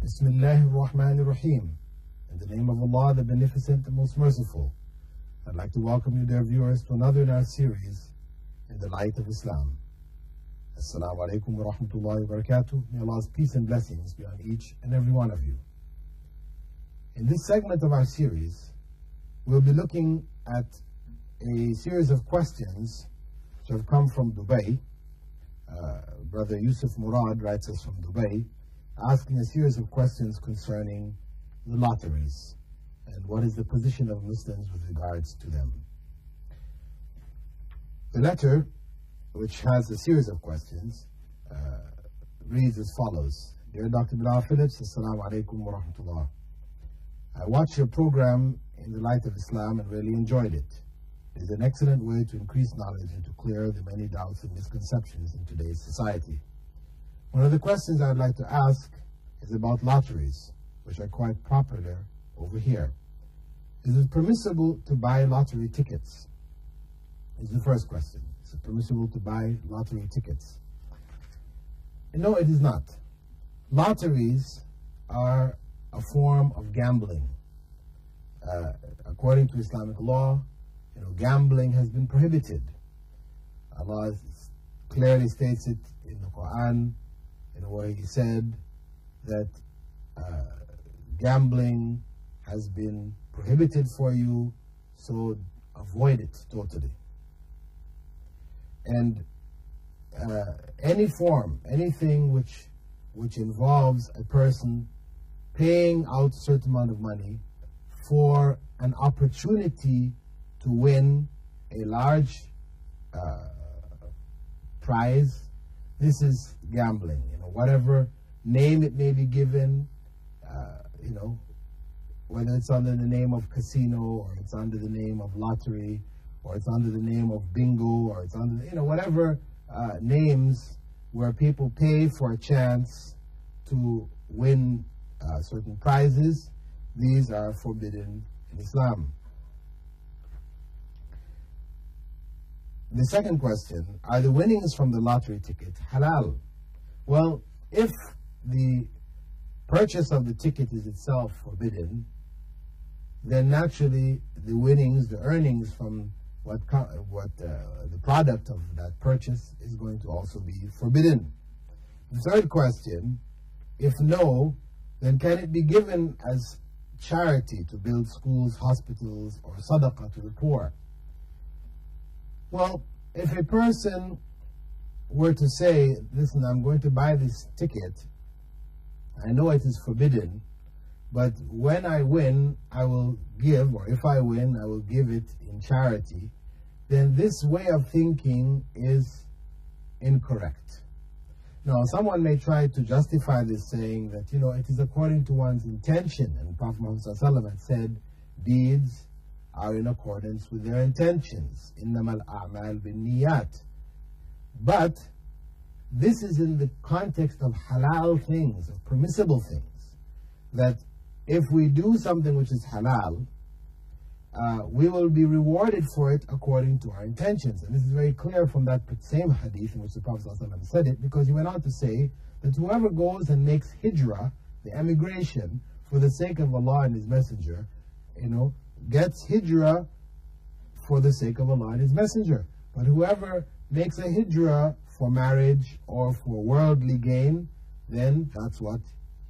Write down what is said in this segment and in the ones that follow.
Bismillahir Rahmanir Rahim. In the name of Allah, the Beneficent, the Most Merciful. I'd like to welcome you, dear viewers, to another in our series, In the Light of Islam. Assalamu alaikum wa rahmatullahi wa barakatuh. May Allah's peace and blessings be on each and every one of you. In this segment of our series, we'll be looking at a series of questions which have come from Dubai. Brother Yusuf Murad writes us from Dubai, asking a series of questions concerning the lotteries and what is the position of Muslims with regards to them. The letter, which has a series of questions, reads as follows. Dear Dr. Bilal Phillips, Assalamu alaikum wa rahmatullah. I watched your program In the Light of Islam and really enjoyed it. It is an excellent way to increase knowledge and to clear the many doubts and misconceptions in today's society. One of the questions I'd like to ask is about lotteries, which are quite popular over here. Is it permissible to buy lottery tickets? Is the first question. Is it permissible to buy lottery tickets? No, it is not. Lotteries are a form of gambling. According to Islamic law, gambling has been prohibited. Allah clearly states it in the Quran, where He said that gambling has been prohibited for you, so avoid it totally. And anything which involves a person paying out a certain amount of money for an opportunity to win a large prize, this is gambling. Whatever name it may be given, whether it's under the name of casino, or it's under the name of lottery, or it's under the name of bingo, or it's under, whatever names where people pay for a chance to win certain prizes, these are forbidden in Islam. The second question, are the winnings from the lottery ticket halal? Well, if the purchase of the ticket is itself forbidden, then naturally the winnings, the earnings from the product of that purchase is going to also be forbidden. The third question, if no, then can it be given as charity to build schools, hospitals, or sadaqah to the poor? Well, if a person were to say, listen, I'm going to buy this ticket, I know it is forbidden, but when I win, I will give, or if I win, I will give it in charity, then this way of thinking is incorrect. Now, someone may try to justify this, saying that, it is according to one's intention, and Prophet Muhammad ﷺ had said, deeds are in accordance with their intentions. إِنَّمَا الْأَعْمَالُ بِالنِّيَّاتِ. But this is in the context of halal things, of permissible things, that if we do something which is halal, we will be rewarded for it according to our intentions. And this is very clear from that same hadith in which the Prophet ﷺ said it, because he went on to say that whoever goes and makes hijrah, the emigration, for the sake of Allah and His Messenger, gets hijrah for the sake of Allah and His Messenger. But whoever makes a hijrah for marriage or for worldly gain, then that's what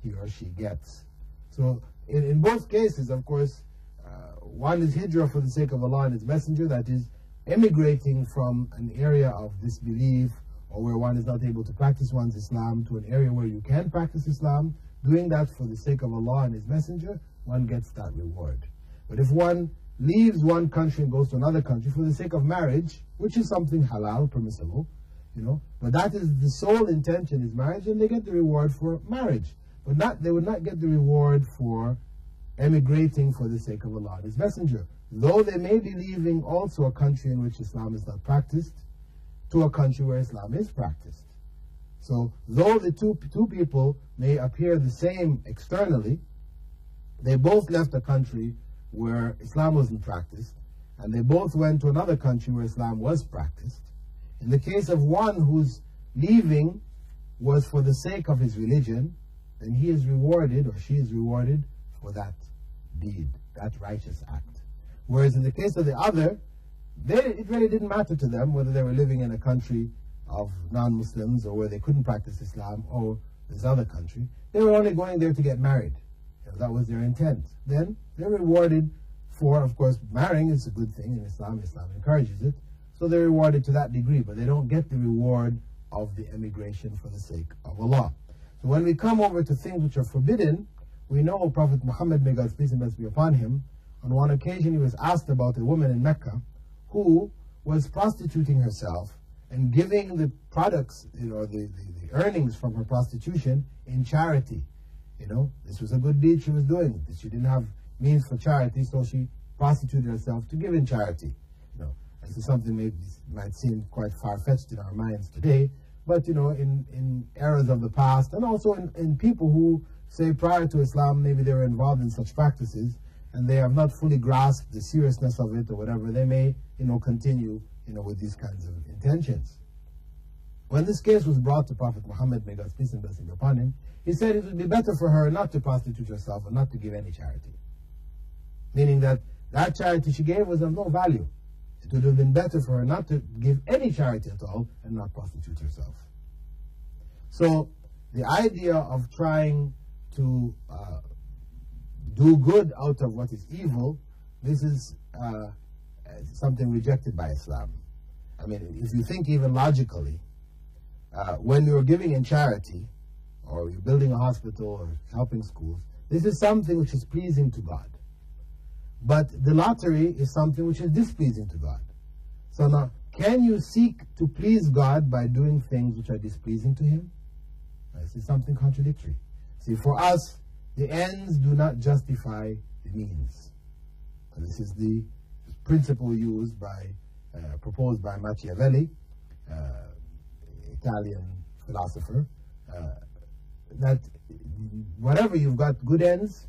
he or she gets. So in both cases, of course, one is hijrah for the sake of Allah and His Messenger, that is emigrating from an area of disbelief or where one is not able to practice one's Islam to an area where you can practice Islam. Doing that for the sake of Allah and His Messenger, one gets that reward. But if one leaves one country and goes to another country for the sake of marriage, which is something halal, permissible, but that is the sole intention is marriage, and they get the reward for marriage. But they would not get the reward for emigrating for the sake of Allah and His Messenger. Though they may be leaving also a country in which Islam is not practiced to a country where Islam is practiced. So though the two people may appear the same externally, they both left a country where Islam wasn't practiced, and they both went to another country where Islam was practiced. In the case of one whose leaving was for the sake of his religion, then he is rewarded or she is rewarded for that deed, that righteous act. Whereas in the case of the other, it really didn't matter to them whether they were living in a country of non-Muslims or where they couldn't practice Islam or this other country. They were only going there to get married. That was their intent. Then they're rewarded for, of course, marrying is a good thing in Islam. Islam encourages it. So they're rewarded to that degree, but they don't get the reward of the emigration for the sake of Allah. So when we come over to things which are forbidden, we know Prophet Muhammad, may God's peace and blessings be upon him, on one occasion he was asked about a woman in Mecca who was prostituting herself and giving the products, the earnings from her prostitution in charity. This was a good deed she was doing. She didn't have means for charity, so she prostituted herself to give in charity. This is something maybe might seem quite far-fetched in our minds today, but in eras of the past, and also in people who say prior to Islam, maybe they were involved in such practices, and they have not fully grasped the seriousness of it or whatever, they may, continue, with these kinds of intentions. When this case was brought to Prophet Muhammad, may God's peace and blessing be upon him, he said it would be better for her not to prostitute herself and not to give any charity. Meaning that charity she gave was of no value. It would have been better for her not to give any charity at all and not prostitute herself. So the idea of trying to do good out of what is evil, this is something rejected by Islam. I mean, if you think even logically, when you're giving in charity, or you're building a hospital or helping schools, this is something which is pleasing to God. But the lottery is something which is displeasing to God. So now, can you seek to please God by doing things which are displeasing to Him? This is something contradictory. See, for us, the ends do not justify the means. And this is the principle used by, proposed by Machiavelli, Italian philosopher, that whatever you've got good ends,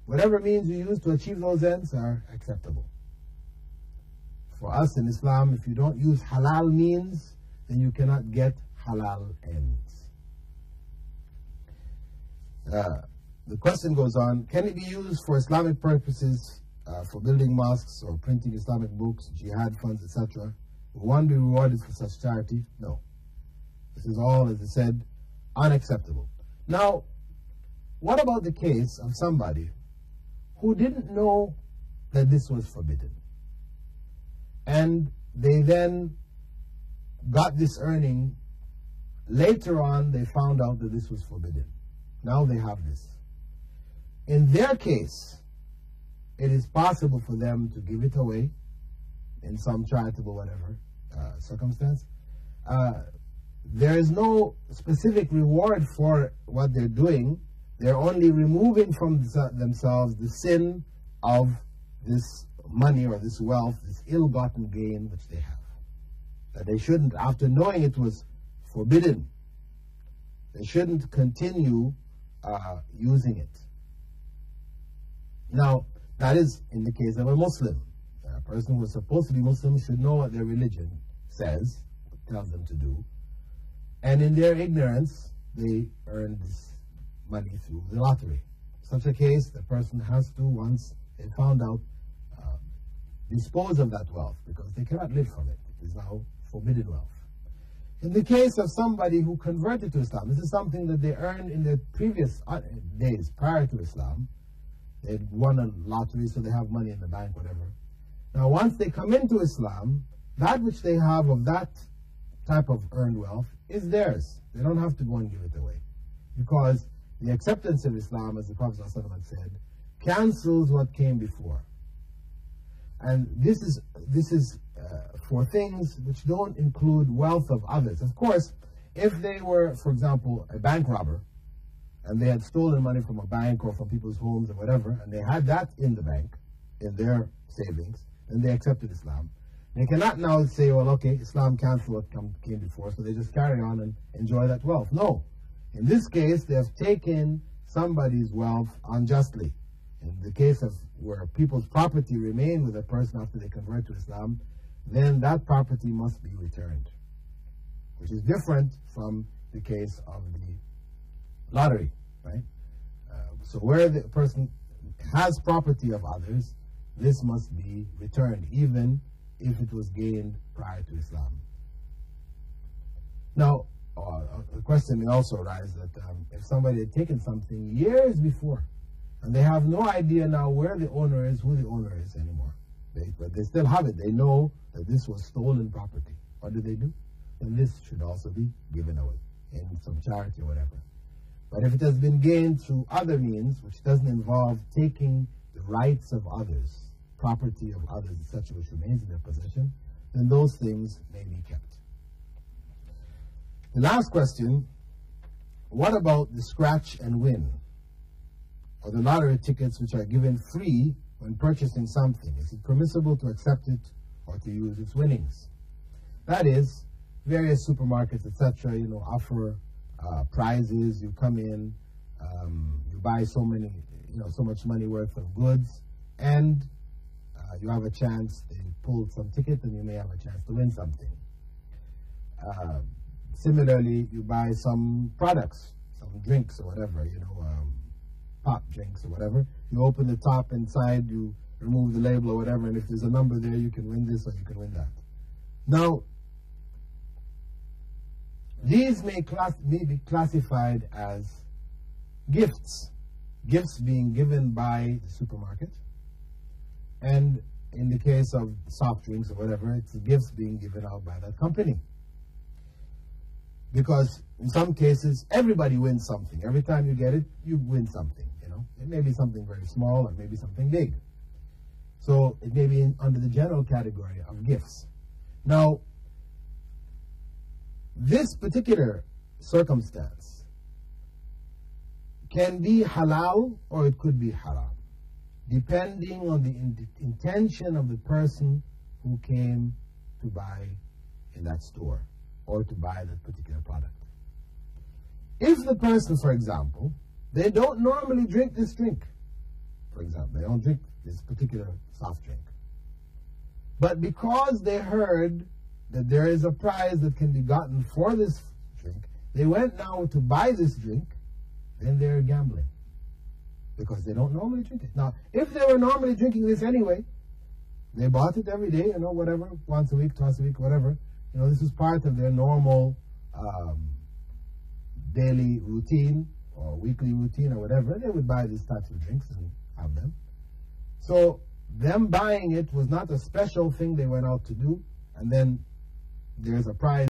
whatever means you use to achieve those ends are acceptable. For us in Islam, if you don't use halal means, then you cannot get halal ends. The question goes on, can it be used for Islamic purposes, for building mosques or printing Islamic books, jihad funds, etc.? Will one be rewarded for such charity? No. This is all, as I said, unacceptable. Now, what about the case of somebody who didn't know that this was forbidden, and they then got this earning, later on they found out that this was forbidden. Now they have this. In their case, it is possible for them to give it away in some charitable whatever circumstance. There is no specific reward for what they're doing. They're only removing from themselves the sin of this money or this wealth, this ill-gotten gain which they have. That they shouldn't, after knowing it was forbidden, they shouldn't continue using it. Now, that is in the case of a Muslim. A person who is supposed to be Muslim should know what their religion says, tells them to do. And in their ignorance, they earn this money through the lottery. Such a case, the person has to, once they found out, dispose of that wealth, because they cannot live from it. It is now forbidden wealth. In the case of somebody who converted to Islam, this is something that they earned in their previous days prior to Islam. They had won a lottery, so they have money in the bank, whatever. Now, once they come into Islam, that which they have of that type of earned wealth is theirs. They don't have to go and give it away, because the acceptance of Islam, as the Prophet ﷺ said, cancels what came before. And this is for things which don't include wealth of others. Of course, if they were, for example, a bank robber, and they had stolen money from a bank or from people's homes or whatever, and they had that in the bank, in their savings, and they accepted Islam, they cannot now say, well, okay, Islam canceled what came before, so they just carry on and enjoy that wealth. No. In this case, they have taken somebody's wealth unjustly. In the case of where people's property remain with a person after they convert to Islam, then that property must be returned, which is different from the case of the lottery. right? So where the person has property of others, this must be returned, even if it was gained prior to Islam. Now, the question may also arise that if somebody had taken something years before, and they have no idea now where the owner is, who the owner is anymore, but they still have it. They know that this was stolen property. What do? Then this should also be given away in some charity or whatever. But if it has been gained through other means, which doesn't involve taking the rights of others, property of others, etc., which remains in their possession, then those things may be kept. The last question, what about the scratch and win, or the lottery tickets which are given free when purchasing something? Is it permissible to accept it or to use its winnings? That is, various supermarkets, etc., offer prizes. You come in, you buy so much money worth of goods, and you have a chance. They pull some ticket, and you may have a chance to win something. Similarly, you buy some products, some drinks or whatever, pop drinks or whatever. You open the top inside, you remove the label or whatever, and if there's a number there, you can win this or you can win that. Now, these may be classified as gifts being given by the supermarket, and in the case of soft drinks or whatever, it's gifts being given out by that company. Because in some cases, everybody wins something. Every time you get it, you win something. It may be something very small or maybe something big. So it may be under the general category of gifts. Now, this particular circumstance can be halal or it could be haram, depending on the intention of the person who came to buy in that store or to buy that particular product. If the person, for example, they don't normally drink this drink, for example, they don't drink this particular soft drink, but because they heard that there is a prize that can be gotten for this drink, they went now to buy this drink, then they're gambling, because they don't normally drink it. Now, if they were normally drinking this anyway, they bought it every day, whatever, once a week, twice a week, whatever, this is part of their normal daily routine or weekly routine or whatever, they would buy these types of drinks and have them. So them buying it was not a special thing they went out to do, and then there's a prize